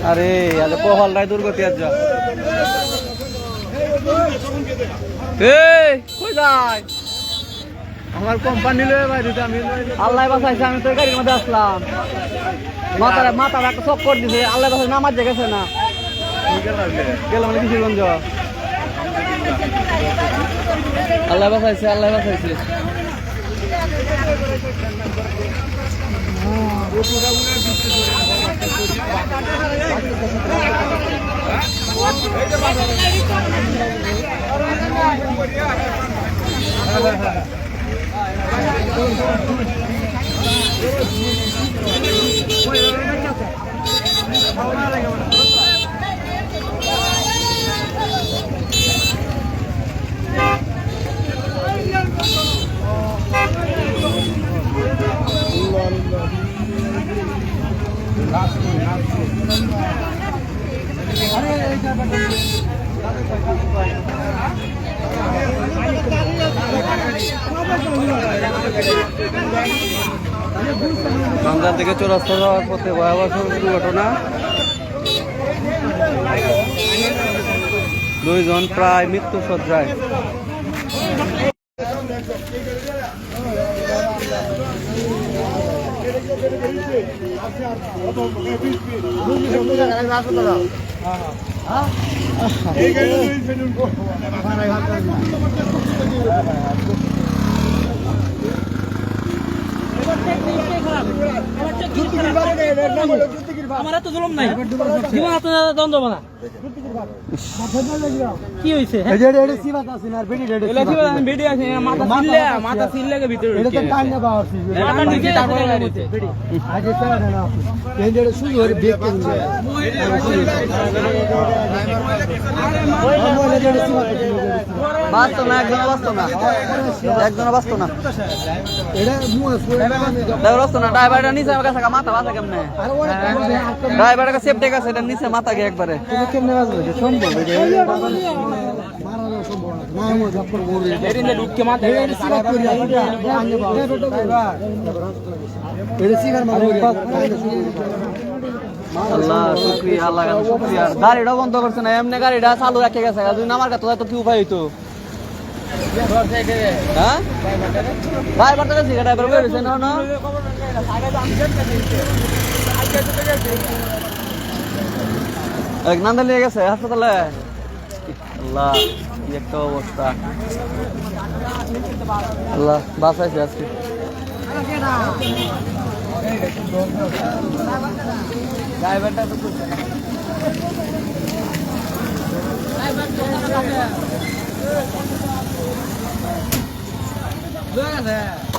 আরে আজ কোহাল রায় দুর্গতি আজ কই যায় আমার কোম্পানি লয়ে ভাই দিতে আমি আল্লাহ বাঁচাইছে আমি তো গাড়ির মধ্যে আসলাম মাথা একটা চক্কর দিছে আল্লাহ বাঁচাই নামাজ গেছে না গেলাম মানে কিশোরগঞ্জ আল্লাহ বাঁচাইছে রমজান থেকে চৌরাস্তা যাওয়ার পথে ভয়াবহ দুর্ঘটনা 2 জন প্রায় মৃত্যু সজ্জায় আমার তো জুলুম নাই জীবন আপনার দ্বন্দ্ব বানা কি হইছে মাথা ছিললে ভিতরে বাঁচতো না একজন বাঁচতো না ড্রাইভারটা নিচে আমার কাছে মাথা বাঁচা কেমনে ড্রাইভারের সেফটি আছে এটা নিচে মাথা গিয়ে একবারে আল্লাহ শুকরিয়া আল্লাহ শুকরিয়া গাড়িটা বন্ধ করছে না এমনি গাড়িটা চালু রাখে গেছে যদি আমার কাছে তো কি উপায় হইতো হ্যাঁ ড্রাইভারটা গেছে ড্রাইভার বেরোছে না না এক নান্দা নিয়ে গেছে হাসপাতালে আল্লাহ কি একটা অবস্থা আল্লাহ বাঁচাইছে আজকে ড্রাইভারটা তো ড্রাইভার